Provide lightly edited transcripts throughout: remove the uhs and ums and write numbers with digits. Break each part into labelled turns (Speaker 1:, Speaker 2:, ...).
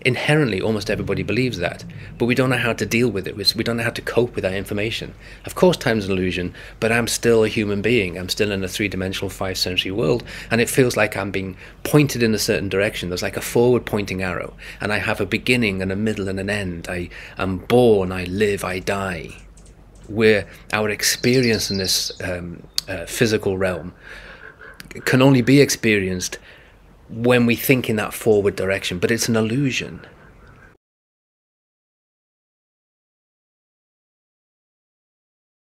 Speaker 1: inherently almost everybody believes that, but we don't know how to deal with it. We don't know how to cope with that information. Of course time's an illusion, but I'm still a human being. I'm still in a three-dimensional, five-sensory world, and it feels like I'm being pointed in a certain direction. There's like a forward pointing arrow, and I have a beginning and a middle and an end. I am born, I live, I die. Our experience in this physical realm can only be experienced when we think in that forward direction, but it's an illusion.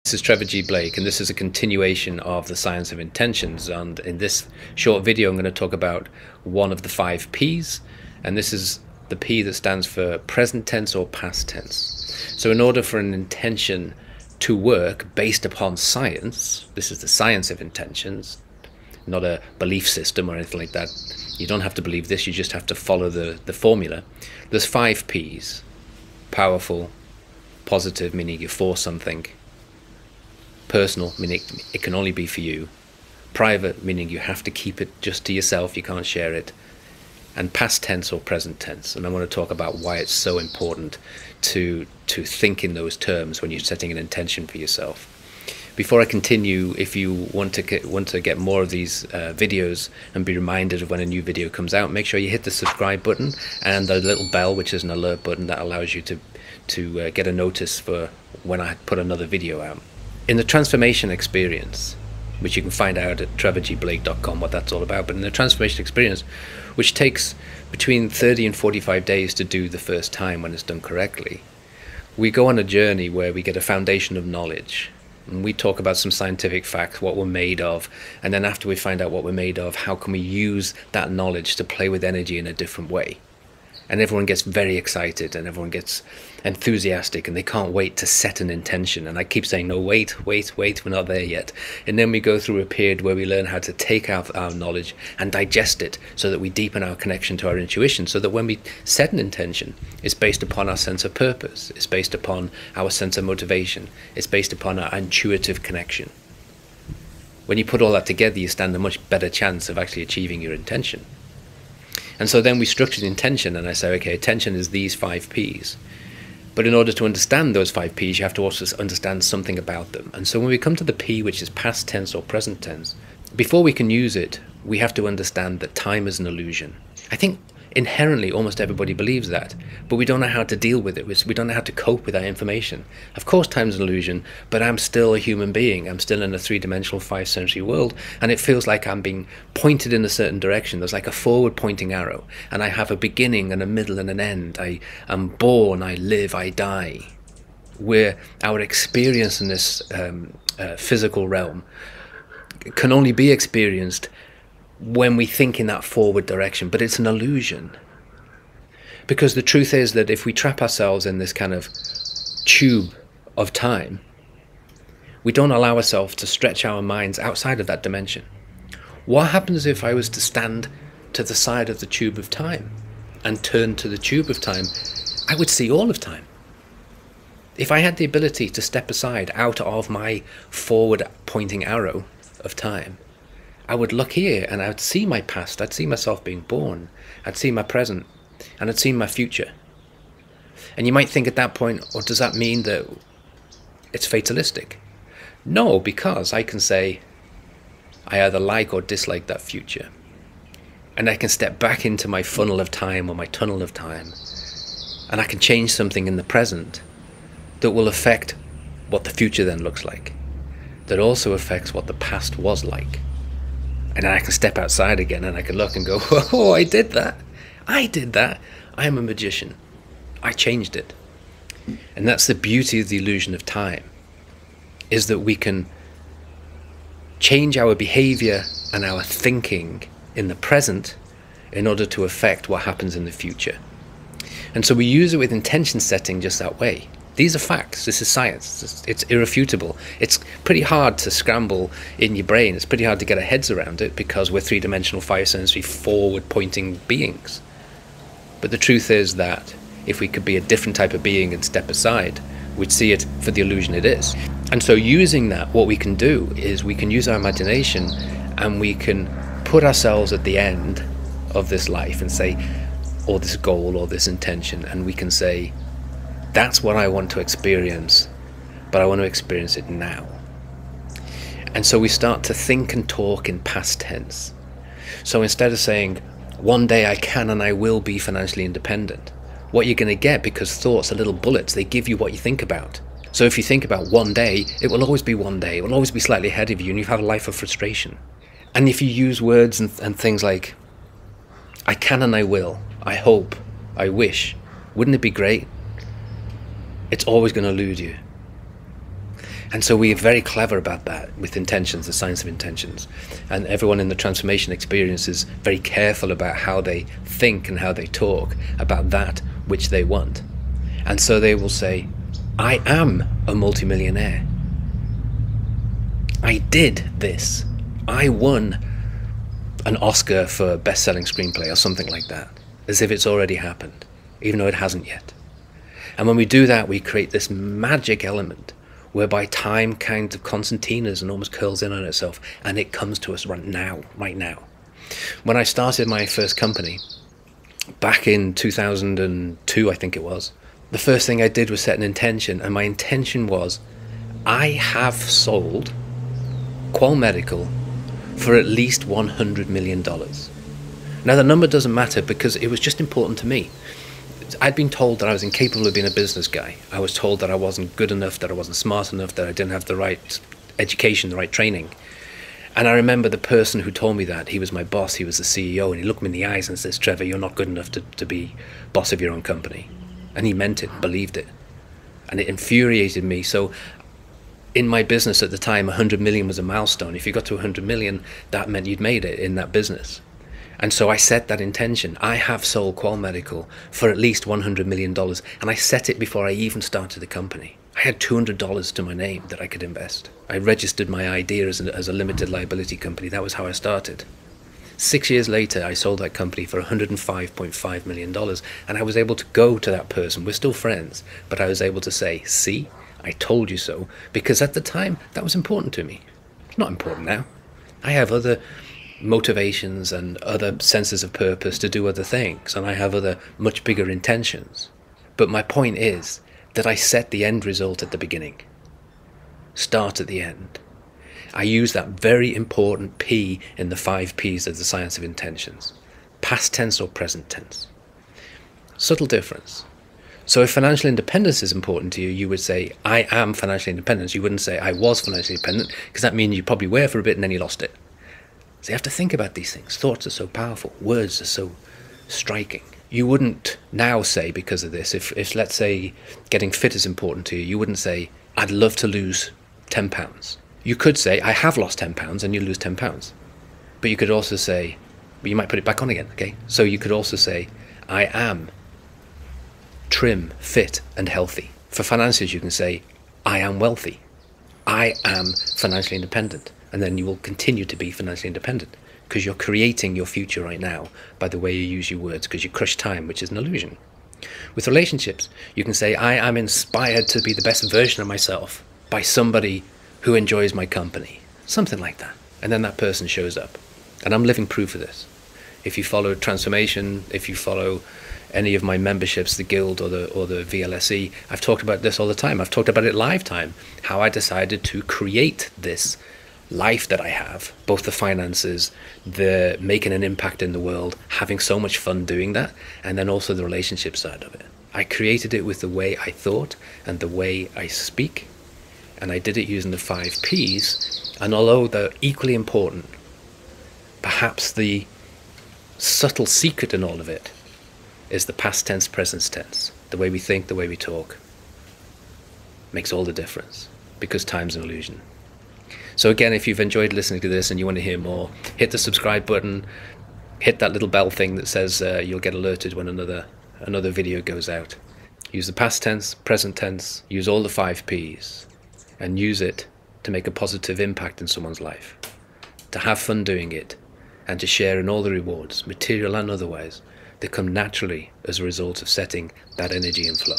Speaker 1: This is Trevor G. Blake, and this is a continuation of the science of intentions. And in this short video, I'm going to talk about one of the 5 P's, and this is the P that stands for present tense or past tense. So in order for an intention to work based upon science, this is the science of intentions, not a belief system or anything like that. You don't have to believe this, you just have to follow the formula. There's 5 P's. Powerful, positive, meaning you're for something. Personal, meaning it can only be for you. Private, meaning you have to keep it just to yourself, you can't share it. And past tense or present tense. And I want to talk about why it's so important to think in those terms when you're setting an intention for yourself. Before I continue, if you want to get more of these videos and be reminded of when a new video comes out, make sure you hit the subscribe button and the little bell, which is an alert button that allows you to get a notice for when I put another video out. In the transformation experience, which you can find out at trevorgblake.com what that's all about, but in the transformation experience, which takes between 30 and 45 days to do the first time when it's done correctly, we go on a journey where we get a foundation of knowledge. And we talk about some scientific facts, what we're made of, and then after we find out what we're made of, how can we use that knowledge to play with energy in a different way. And everyone gets very excited and everyone gets enthusiastic and they can't wait to set an intention. And I keep saying, no, wait, we're not there yet. And then we go through a period where we learn how to take out our knowledge and digest it so that we deepen our connection to our intuition, so that when we set an intention, it's based upon our sense of purpose, it's based upon our sense of motivation, it's based upon our intuitive connection. When you put all that together, you stand a much better chance of actually achieving your intention. And so then we structure the intention, and I say, okay, intention is these 5 P's. But in order to understand those 5 P's, you have to also understand something about them. And so when we come to the P, which is past tense or present tense, before we can use it, we have to understand that time is an illusion. I think inherently almost everybody believes that, but we don't know how to deal with it. We don't know how to cope with that information. Of course time's an illusion, but I'm still a human being. I'm still in a three-dimensional, five-sensory world, and it feels like I'm being pointed in a certain direction. There's like a forward pointing arrow, and I have a beginning and a middle and an end. I am born, I live, I die. Our experience in this physical realm can only be experienced when we think in that forward direction, but it's an illusion. Because the truth is that if we trap ourselves in this kind of tube of time, we don't allow ourselves to stretch our minds outside of that dimension. What happens if I was to stand to the side of the tube of time and turn to the tube of time? I would see all of time. If I had the ability to step aside out of my forward pointing arrow of time, I would look here and I would see my past, I'd see myself being born, I'd see my present, and I'd see my future. And you might think at that point, or does that mean that it's fatalistic? No, because I can say, I either like or dislike that future. And I can step back into my funnel of time or my tunnel of time, and I can change something in the present that will affect what the future then looks like, that also affects what the past was like. And then I can step outside again and I can look and go, oh, I did that. I am a magician. I changed it. And that's the beauty of the illusion of time, is that we can change our behavior and our thinking in the present in order to affect what happens in the future. And so we use it with intention setting just that way. These are facts. This is science. It's irrefutable. It's pretty hard to scramble in your brain. It's pretty hard to get our heads around it because we're three-dimensional, five-sensory, forward-pointing beings. But the truth is that if we could be a different type of being and step aside, we'd see it for the illusion it is. And so using that, what we can do is we can use our imagination and we can put ourselves at the end of this life and say, or this goal or this intention, and we can say, that's what I want to experience, but I want to experience it now. And so we start to think and talk in past tense. So instead of saying, one day I can and I will be financially independent, what you're going to get, because thoughts are little bullets, they give you what you think about. So if you think about one day, it will always be one day. It will always be slightly ahead of you, and you have a life of frustration. And if you use words and things like, I can and I will, I hope, I wish, wouldn't it be great? It's always going to elude you. And so we are very clever about that with intentions, the science of intentions. And everyone in the transformation experience is very careful about how they think and how they talk about that which they want. And so they will say, I am a multimillionaire. I did this. I won an Oscar for best-selling screenplay or something like that, as if it's already happened, even though it hasn't yet. And when we do that, we create this magic element whereby time kind of concertinas and almost curls in on itself, and it comes to us right now. When I started my first company, back in 2002, I think it was, the first thing I did was set an intention, and my intention was, I have sold Qual Medical for at least $100 million. Now the number doesn't matter, because it was just important to me. I'd been told that I was incapable of being a business guy. I was told that I wasn't good enough, that I wasn't smart enough, that I didn't have the right education, the right training. And I remember the person who told me that, he was my boss, he was the CEO, and he looked me in the eyes and says, Trevor, you're not good enough to be boss of your own company. And he meant it, believed it. And it infuriated me. So in my business at the time, 100 million was a milestone. If you got to 100 million, that meant you'd made it in that business. And so I set that intention. I have sold Qual Medical for at least $100 million. And I set it before I even started the company. I had $200 to my name that I could invest. I registered my idea as a limited liability company. That was how I started. 6 years later, I sold that company for $105.5 million. And I was able to go to that person. We're still friends. But I was able to say, see, I told you so. Because at the time, that was important to me. It's not important now. I have other motivations and other senses of purpose to do other things, and I have other much bigger intentions. But my point is that I set the end result at the beginning, start at the end. I use that very important P in the 5 Ps of the science of intentions: past tense or present tense. Subtle difference. So if financial independence is important to you, you would say, I am financially independent. You wouldn't say, I was financially independent, because that means you probably were for a bit and then you lost it. So you have to think about these things. Thoughts are so powerful. Words are so striking. You wouldn't now say, because of this, if let's say getting fit is important to you, you wouldn't say, I'd love to lose 10 pounds. You could say, I have lost 10 pounds, and you lose 10 pounds. But you could also say, but you might put it back on again, okay? So you could also say, I am trim, fit, and healthy. For finances, you can say, I am wealthy. I am financially independent. And then you will continue to be financially independent, because you're creating your future right now by the way you use your words, because you crush time, which is an illusion. With relationships, you can say, I am inspired to be the best version of myself by somebody who enjoys my company. Something like that. And then that person shows up. And I'm living proof of this. If you follow Transformation, if you follow any of my memberships, the Guild or the VLSE, I've talked about this all the time. I've talked about it live time, how I decided to create this life that I have, both the finances, the making an impact in the world, having so much fun doing that, and then also the relationship side of it. I created it with the way I thought and the way I speak, and I did it using the 5 Ps, and although they're equally important, perhaps the subtle secret in all of it is the past tense, present tense. The way we think, the way we talk makes all the difference, because time's an illusion. So again, if you've enjoyed listening to this and you want to hear more, hit the subscribe button, hit that little bell thing that says you'll get alerted when another video goes out. Use the past tense, present tense, use all the 5 Ps, and use it to make a positive impact in someone's life, to have fun doing it, and to share in all the rewards, material and otherwise, that come naturally as a result of setting that energy and flow.